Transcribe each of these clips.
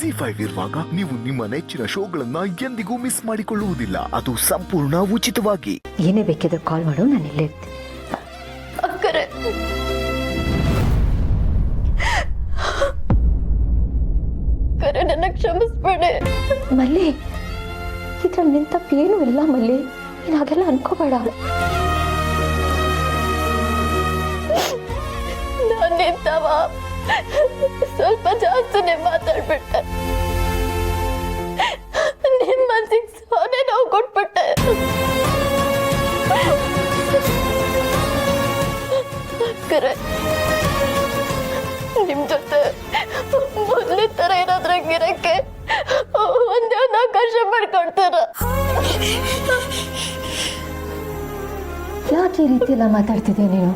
ಜಿ5 ಇರುವಾಗ ನೀವು ನಿಮ್ಮ ನೆಚ್ಚಿನ ಶೋಗಳನ್ನ ಎಂದಿಗೂ ಮಿಸ್ ಮಾಡಿಕೊಳ್ಳುವುದಿಲ್ಲ. ಅದು ಸಂಪೂರ್ಣ ಉಚಿತವಾಗಿ. ಏನೇ ಬೇಕಿದ್ರು ಕಾಲ್ ಮಾಡು, ನಾನು ಇಲ್ಲೇ ಇರ್ತೀನಿ. ಅಕ್ಕರೆ ಕರೆ ನನ್ನ ಕ್ಷಮಿಸ್ಬೇಡಿ. ಮಲ್ಲಿ, ಇದ್ರಲ್ಲಿ ನಿನ್ ತಪ್ಪು ಏನೂ ಇಲ್ಲ ಮಲ್ಲಿ. ನೀನು ಹಾಗೆಲ್ಲ ಅನ್ಕೋಬೇಡ. ನಾನು ನಿಂತವ ಸ್ವಲ್ಪ ಜಾಸ್ತಿನೇ ಮಾತಾಡ್ಬಿಟ್ಟೆ. ನಿಮ್ ಮನ್ಸಿಗೆ ಸೋನೆ ನೋವು ಕೊಟ್ಬಿಟ್ಟೆ. ಅಕ್ಕರೆ ನಿಮ್ ಜೊತೆ ಮೊದ್ಲು ತರ ಇರೋದ್ರಂಗಿರಕ್ಕೆ ಒಂದೇ ಒಂದು ಅವಕಾಶ ಮಾಡ್ಕೊಡ್ತಾರ. ಯಾಕೆ ಈ ರೀತಿ ಎಲ್ಲ ಮಾತಾಡ್ತಿದ್ದೆ ನೀನು?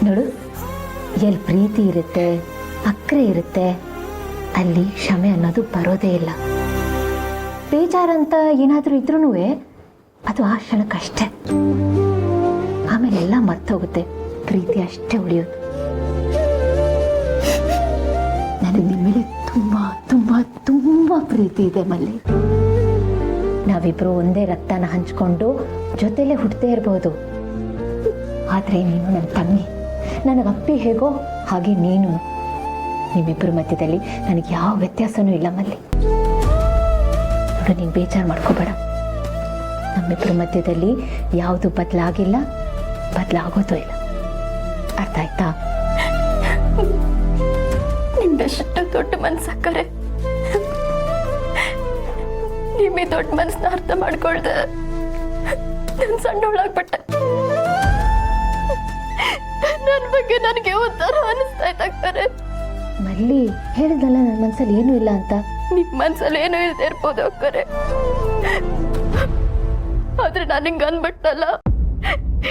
ನೋಡು, ಎಲ್ಲಿ ಪ್ರೀತಿ ಇರುತ್ತೆ, ಅಕ್ಕರೆ ಇರುತ್ತೆ, ಅಲ್ಲಿ ಕ್ಷಮೆ ಅನ್ನೋದು ಬರೋದೇ ಇಲ್ಲ. ಬೇಜಾರಂತ ಏನಾದರೂ ಇದ್ರೂ ಅದು ಆ ಕ್ಷಣಕ್ಕಷ್ಟೇ. ಆಮೇಲೆ ಎಲ್ಲ ಮರ್ತೋಗುತ್ತೆ, ಪ್ರೀತಿ ಅಷ್ಟೇ ಉಳಿಯೋದು. ನನಗೆ ನಿಮ್ಮ ಮೇಲೆ ತುಂಬ ತುಂಬ ತುಂಬ ಪ್ರೀತಿ ಇದೆ ಮಲ್ಲಿ. ನಾವಿಬ್ರು ಒಂದೇ ರಕ್ತನ ಹಂಚ್ಕೊಂಡು ಜೊತೆಲೇ ಹುಟ್ಟದೇ ಇರ್ಬೋದು, ಆದರೆ ನೀನು ನನ್ನ ತಂಗಿ, ನನಗೆ ಅಪ್ಪಿ ಹೇಗೋ ಹಾಗೆ ನೀನು. ನಿಮ್ಮಿಬ್ಬರ ಮಧ್ಯದಲ್ಲಿ ನನಗೆ ಯಾವ ವ್ಯತ್ಯಾಸನೂ ಇಲ್ಲ ಮಲ್ಲಿ. ನೋಡು, ನೀನು ಬೇಜಾರು ಮಾಡ್ಕೋಬೇಡ. ನಮ್ಮಿಬ್ಬರ ಮಧ್ಯದಲ್ಲಿ ಯಾವುದು ಬದಲಾಗಿಲ್ಲ, ಬದಲಾಗೋದು ಇಲ್ಲ. ಅರ್ಥ ಆಯ್ತಾ? ನಿಮ್ದೆಷ್ಟು ದೊಡ್ಡ ಮನ್ಸಕ್ಕರೆ, ನಿಮ್ಮಿ ದೊಡ್ಡ ಮನ್ಸನ್ನ ಅರ್ಥ ಮಾಡ್ಕೊಳ್ದೆ ನಾನು ಸಣ್ಣವಳಾಗ್ಬಿಟ್ಟೆ. ನನ್ನ ಬಗ್ಗೆ ನನಗೆ ಒಂಥರ ಅನಿಸ್ತಾ ಇದ್ದಾಕರೆ. ಮಲ್ಲಿ, ಹೇಳಿದ್ನಲ್ಲ ನನ್ನ ಮನಸ್ಸಲ್ಲಿ ಏನೂ ಇಲ್ಲ ಅಂತ. ನಿಮ್ ಮನ್ಸಲ್ಲಿ ಏನೂ ಇಲ್ದೇ ಇರ್ಬೋದು ಅಕ್ಕರೆ, ಆದ್ರೆ ನಾನು ಹಿಂಗ ಅನ್ಬಿಟ್ನಲ್ಲ,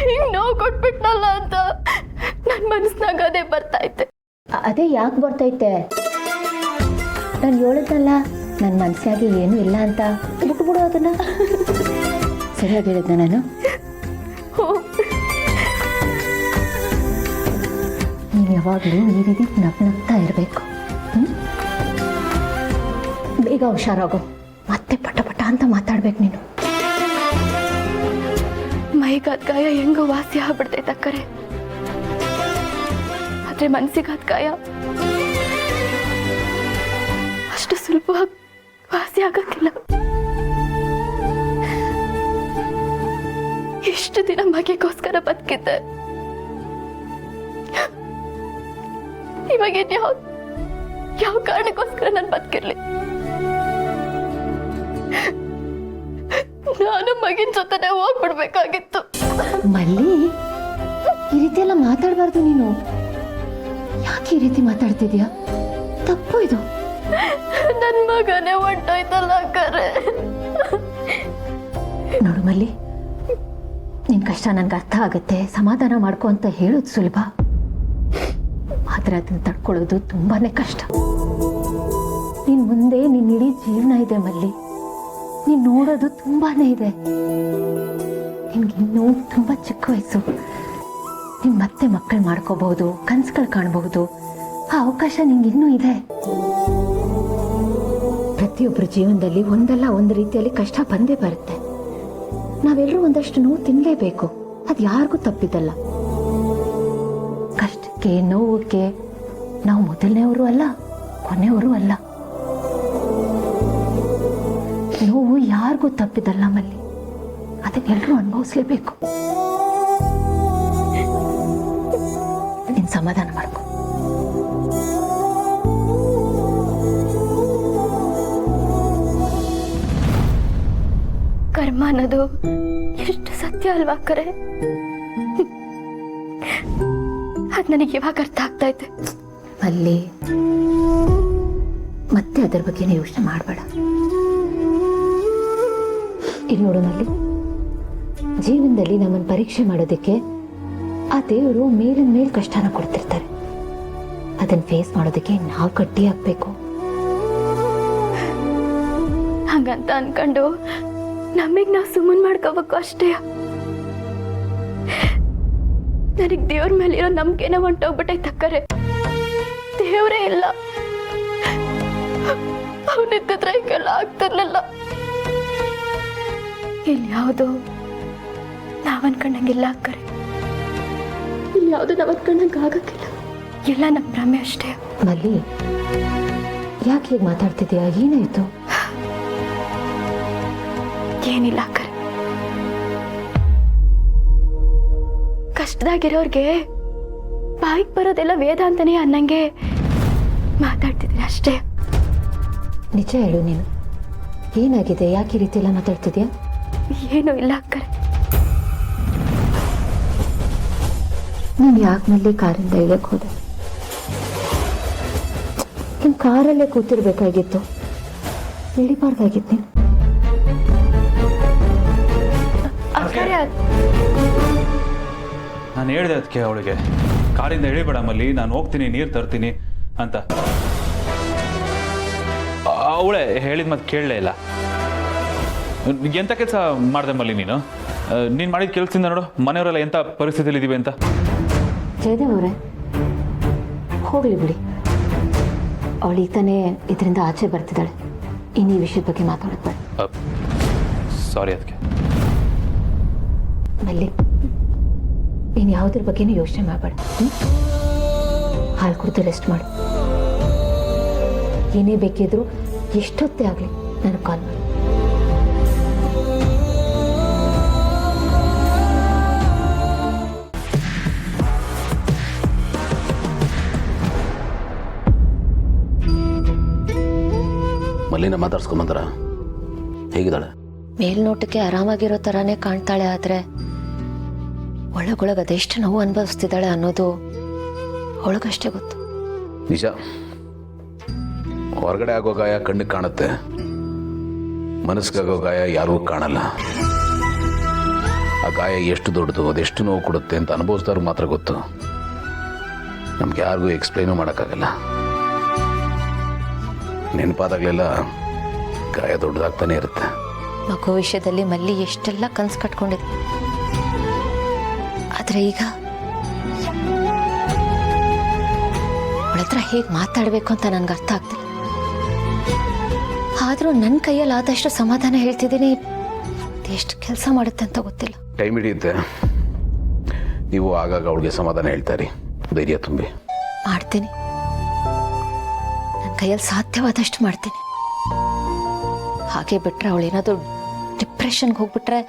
ಹಿಂಗ್ ನೋವು ಕೊಟ್ಬಿಟ್ನಲ್ಲ ಅಂತ ನನ್ನ ಮನಸ್ನಾಗ ಅದೇ ಬರ್ತಾ ಇತ್ತೆ. ಅದೇ ಯಾಕೆ ಬರ್ತೈತೆ? ನಾನು ಹೇಳಿದ್ನಲ್ಲ ನನ್ನ ಮನಸ್ಸಿನಾಗೆ ಏನೂ ಇಲ್ಲ ಅಂತ. ಬಿಟ್ಬಿಡು ಅದನ್ನ. ಸರಿಯಾಗಿ ಹೇಳಿದ್ನ ನಾನು? ನೀನು ಯಾವಾಗಲೂ ಈ ರೀತಿ ನಗ್ನಗ್ತಾ ಇರಬೇಕು. ಬೇಗ ಹುಷಾರಾಗೋ, ಮತ್ತೆ ಪಟ ಪಟ ಅಂತ ಮಾತಾಡ್ಬೇಕು ನೀನು. ಮೈಗಾದ ಗಾಯ ಹೆಂಗೋ ವಾಸಿ ಆಗ್ಬಿಡ್ತೈತೆ ಅಕ್ಕರೆ, ಆದ್ರೆ ಮನ್ಸಿಗಾದ ಗಾಯ ಅಷ್ಟು ಸುಲಭವಾಗಿ ವಾಸಿ ಆಗಕ್ಕಿಲ್ಲ. ಎಷ್ಟು ದಿನ ಮಗೆಗೋಸ್ಕರ ಬದುಕಿದ್ದೆ, ಇವಾಗ ಯಾವ ಕಾರಣಕ್ಕೋಸ್ಕರ ನಾನು ಬದುಕಿರ್ಲಿ? ನಾನು ಮಗಿನ ಜೊತೆನೆ ಹೋಗ್ಬಿಡ್ಬೇಕಾಗಿತ್ತು. ಮಲ್ಲಿ, ಈ ರೀತಿ ಎಲ್ಲ ಮಾತಾಡಬಾರ್ದು ನೀನು. ಯಾಕೆ ಈ ರೀತಿ ಮಾತಾಡ್ತಿದ್ಯಾ? ತಪ್ಪು ಇದು. ನನ್ ಮಗನೇ ಹೊಂಟೋಯ್ತಲ್ಲ ಅಕ್ಕರೆ. ನೋಡು ಮಲ್ಲಿ, ನಿನ್ ಕಷ್ಟ ನನ್ಗೆ ಅರ್ಥ ಆಗುತ್ತೆ, ಸಮಾಧಾನ ಮಾಡ್ಕೊ ಅಂತ ಹೇಳೋದು ಸುಲಭ, ಆದ್ರೆ ಅದನ್ನ ತಡ್ಕೊಳ್ಳೋದು ತುಂಬಾನೇ ಕಷ್ಟ. ನಿನ್ ಮುಂದೆ ನಿನ್ ಇಡೀ ಜೀವನ ಇದೆ ಮಲ್ಲಿ, ನೀನ್ ನೋಡೋದು ತುಂಬಾನೇ ಇದೆ. ನಿನ್ಗಿನ್ನೂ ತುಂಬಾ ಚಿಕ್ಕ ವಯಸ್ಸು. ನೀನ್ ಮತ್ತೆ ಮಕ್ಕಳು ಮಾಡ್ಕೋಬಹುದು, ಕನ್ಸುಗಳು ಕಾಣಬಹುದು. ಆ ಅವಕಾಶ ನಿಂಗಿನ್ನೂ ಇದೆ. ಪ್ರತಿಯೊಬ್ಬರ ಜೀವನದಲ್ಲಿ ಒಂದಲ್ಲ ಒಂದು ರೀತಿಯಲ್ಲಿ ಕಷ್ಟ ಬಂದೇ ಬರುತ್ತೆ. ನಾವೆಲ್ಲರೂ ಒಂದಷ್ಟು ನೋವು ತಿನ್ಲೇಬೇಕು, ಅದು ಯಾರಿಗೂ ತಪ್ಪಿದಲ್ಲ. ಕಷ್ಟಕ್ಕೆ, ನೋವಕ್ಕೆ ನಾವು ಮೊದಲನೇವರು ಅಲ್ಲ, ಕೊನೆಯವರು ಅಲ್ಲ. ನೋವು ಯಾರಿಗೂ ತಪ್ಪಿದಲ್ಲ ಮಲ್ಲಿ, ಅದನ್ನೆಲ್ಲರೂ ಅನುಭವಿಸ್ಲೇಬೇಕು. ನೀನು ಸಮಾಧಾನ ಮಾಡ್ಕೊ. ಕರ್ಮ ಅನ್ನೋದು ಎಷ್ಟು ಸತ್ಯ ಅಲ್ವಾ ಅಕ್ಕರೆ? ಅದ್ ನನಗೆ ಇವಾಗ ಅರ್ಥ ಆಗ್ತಾ ಇದೆ. ಅಲ್ಲಿ ಮತ್ತೆ ಅದರ ಬಗ್ಗೆ ಯೋಚನೆ ಮಾಡಬೇಡ. ಇಲ್ಲಿ ನೋಡು ಮಲ್ಲಿ, ಜೀವನದಲ್ಲಿ ನಮ್ಮನ್ನು ಪರೀಕ್ಷೆ ಮಾಡೋದಕ್ಕೆ ಆ ದೇವರು ಮೇಲಿನ ಮೇಲೆ ಕಷ್ಟನ ಕೊಡ್ತಿರ್ತಾರೆ. ಅದನ್ನ ಫೇಸ್ ಮಾಡೋದಕ್ಕೆ ನಾವು ಗಟ್ಟಿ ಆಗ್ಬೇಕು. ಹಂಗಂತ ಅನ್ಕೊಂಡು ನಮಗ್ ನಾವು ಸುಮ್ಮನ್ ಮಾಡ್ಕೋಬೇಕು ಅಷ್ಟೇ. ನನಗ್ ದೇವ್ರ ಮೇಲೆ ಇರೋ ನಂಬಿಕೆನ ಹೊಂಟೋಗ್ಬಿಟ್ಟೈತೆ ಅಕ್ಕರೆ. ದೇವ್ರೇ ಇಲ್ಲ, ಅವನಿದ್ದಿದ್ರೆ ಈಗೆಲ್ಲ ಆಗ್ತಿರ್ಲಿಲ್ಲ. ಇಲ್ಲಿ ಯಾವುದು ನಾವನ್ಕಂಡಂಗಿಲ್ಲ ಅಕ್ಕರೆ, ಇಲ್ಲಿ ಯಾವುದು ನಾವನ್ಕಂಡಂಗೆ ಆಗಕ್ಕಿಲ್ಲ. ಎಲ್ಲ ನಮ್ಮ ಭ್ರಮೆ ಅಷ್ಟೇ. ಮಲ್ಲಿ, ಯಾಕೆ ಹೀಗೆ ಮಾತಾಡ್ತಿದ್ಯಾ? ಏನಾಯ್ತು? ಏನಿಲ್ಲ ಅಕ್ಕರೆ, ಕಷ್ಟದಾಗಿರೋರ್ಗೆ ಬಾಯಿಗೆ ಬರೋದೆಲ್ಲ ವೇದಾಂತನೇ ಅನ್ನಂಗೆ ಮಾತಾಡ್ತಿದ್ದೀನಿ ಅಷ್ಟೇ. ನಿಜ ಹೇಳು, ನೀನು ಏನಾಗಿದೆ? ಯಾಕೆ ಈ ರೀತಿ ಎಲ್ಲ ಮಾತಾಡ್ತಿದ್ಯಾ? ಏನೂ ಇಲ್ಲ ಅಕ್ಕರೆ. ನೀನು ಯಾಕೆ ಮಲ್ಲಿ ಕಾರಿಂದ ಇಳಿಯಕ್ಕೆ ಹೋದೆ? ನೀನು ಕಾರಲ್ಲೇ ಕೂತಿರ್ಬೇಕಾಗಿತ್ತು, ಇಳಿಬಾರ್ದಾಗಿತ್ತು ನೀನು. ಅಕ್ಕರೆ, ನಾನು ಹೇಳಿದೆ ಅದಕ್ಕೆ ಅವಳಿಗೆ, ಕಾರಿಂದ ಇಳಿಬೇಡ ಮಲ್ಲಿ, ನಾನು ಹೋಗ್ತೀನಿ, ನೀರು ತರ್ತೀನಿ ಅಂತ. ಅವಳೇ ಹೇಳಿದ ಮತ್ತೆ ಕೇಳಲೇ ಇಲ್ಲ. ಎಂಥ ಕೆಲಸ ಮಾಡಿದೆ ಮಲ್ಲಿ ನೀನು? ನೀನು ಮಾಡಿದ ಕೆಲಸದಿಂದ ನೋಡು ಮನೆಯವರೆಲ್ಲ ಎಂಥ ಪರಿಸ್ಥಿತಿಯಲ್ಲಿ ಇದ್ದೀವಿ ಅಂತ. ಜಯದೇವ್ ಅವರೇ, ಹೋಗ್ಲಿ ಬಿಡಿ. ಅವಳು ಈತನೇ ಇದರಿಂದ ಆಚೆ ಬರ್ತಿದ್ದಾಳೆ. ಇನ್ನು ಈ ವಿಷಯದ ಬಗ್ಗೆ ಮಾತಾಡೋದು ಬೇಡ. ಸಾರಿ ಅದಕ್ಕೆ. ಮಲ್ಲಿ, ನೀನು ಯಾವುದ್ರ ಬಗ್ಗೆನೂ ಯೋಚನೆ ಮಾಡಬೇಡ. ಹಾಲು ಕುಡಿದು ರೆಸ್ಟ್ ಮಾಡು. ಏನೇ ಬೇಕಿದ್ರು ಎಷ್ಟೊತ್ತೇ ಆಗಲಿ ನನಗೆ ಕಾಲ್ ಮಾಡು. ಮಲ್ಲಿನ ಮಾತಾಡ್ಸ್ಕೊಂಬಂದ್ರ? ಹೇಗಿದ್ದಾಳೆ? ಮೇಲ್ನೋಟಕ್ಕೆ ಆರಾಮಾಗಿರೋ ಥರಾನೇ ಕಾಣ್ತಾಳೆ, ಆದರೆ ಒಳಗೊಳಗೆ ಅದೆಷ್ಟು ನೋವು ಅನುಭವಿಸ್ತಿದ್ದಾಳೆ ಅನ್ನೋದು ಅವಳಿಗಷ್ಟೇ ಗೊತ್ತು. ನಿಜ, ಹೊರಗಡೆ ಆಗೋ ಗಾಯ ಕಣ್ಣಿಗೆ ಕಾಣುತ್ತೆ, ಮನಸ್ಸಿಗಾಗೋ ಗಾಯ ಯಾರಿಗೂ ಕಾಣಲ್ಲ. ಆ ಗಾಯ ಎಷ್ಟು ದೊಡ್ಡದು, ಅದೆಷ್ಟು ನೋವು ಕೊಡುತ್ತೆ ಅಂತ ಅನುಭವಿಸಿದವ್ರು ಮಾತ್ರ ಗೊತ್ತು. ನಮ್ಗೆ ಯಾರಿಗೂ ಎಕ್ಸ್ಪ್ಲೈನು ಮಾಡೋಕ್ಕಾಗಲ್ಲ. ನೆನಪಾದಾಗಲೆಲ್ಲ ಗಾಯ ದೊಡ್ಡದಾಗ್ತಾನೆ ಇರುತ್ತೆ. ಮಗು ವಿಷಯದಲ್ಲಿ ಮಲ್ಲಿ ಎಷ್ಟೆಲ್ಲ ಕನಸು ಕಟ್ಕೊಂಡಿದೆ, ಆದರೆ ಈಗ ಅವಳ ಹತ್ರ ಹೇಗೆ ಮಾತಾಡಬೇಕು ಅಂತ ನನಗೆ ಅರ್ಥ ಆಗ್ತಿಲ್ಲ. ಆದರೂ ನನ್ನ ಕೈಯಲ್ಲಿ ಆದಷ್ಟು ಸಮಾಧಾನ ಹೇಳ್ತಿದ್ದೀನಿ. ಎಷ್ಟು ಕೆಲಸ ಮಾಡುತ್ತೆ ಅಂತ ಗೊತ್ತಿಲ್ಲ. ಟೈಮ್ ಹಿಡಿಯುತ್ತೆ. ನೀವು ಆಗಾಗ ಅವಳಿಗೆ ಸಮಾಧಾನ ಹೇಳ್ತಾರಿ, ಧೈರ್ಯ ತುಂಬಿ. ಮಾಡ್ತೀನಿ, ನನ್ನ ಕೈಯಲ್ಲಿ ಸಾಧ್ಯವಾದಷ್ಟು ಮಾಡ್ತೀನಿ. ಹಾಗೆ ಬಿಟ್ರೆ ಅವಳೇನಾದರೂ ಡಿಪ್ರೆಷನ್ಗೆ ಹೋಗ್ಬಿಟ್ರೆ,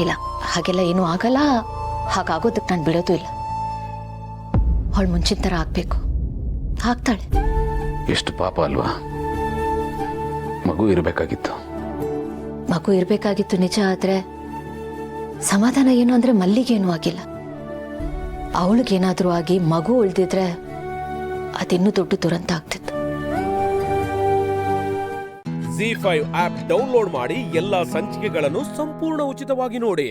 ಇಲ್ಲ ಹಾಗೆಲ್ಲ ಏನೂ ಆಗಲ್ಲ. ಹಾಗಾಗೋದಕ್ಕೆ ನಾನು ಬಿಡೋದು ಇಲ್ಲ. ಅವಳು ಮುಂಚಿನ ಥರ ಆಗಬೇಕು, ಆಗ್ತಾಳೆ. ಎಷ್ಟು ಪಾಪ ಅಲ್ವಾ? ಮಗು ಇರಬೇಕಾಗಿತ್ತು. ಮಗು ಇರಬೇಕಾಗಿತ್ತು ನಿಜ, ಆದರೆ ಸಮಾಧಾನ ಏನು ಅಂದರೆ ಮಲ್ಲಿಗೇನೂ ಆಗಿಲ್ಲ. ಅವಳಿಗೇನಾದರೂ ಆಗಿ ಮಗು ಉಳಿದಿದ್ರೆ ಅದಿನ್ನೂ ದೊಡ್ಡ ದುರಂತ ಆಗ್ತಿತ್ತು. ZEE5 ಆಪ್ ಡೌನ್ಲೋಡ್ ಮಾಡಿ ಎಲ್ಲಾ ಸಂಚಿಕೆಗಳನ್ನು ಸಂಪೂರ್ಣ ಉಚಿತವಾಗಿ ನೋಡಿ.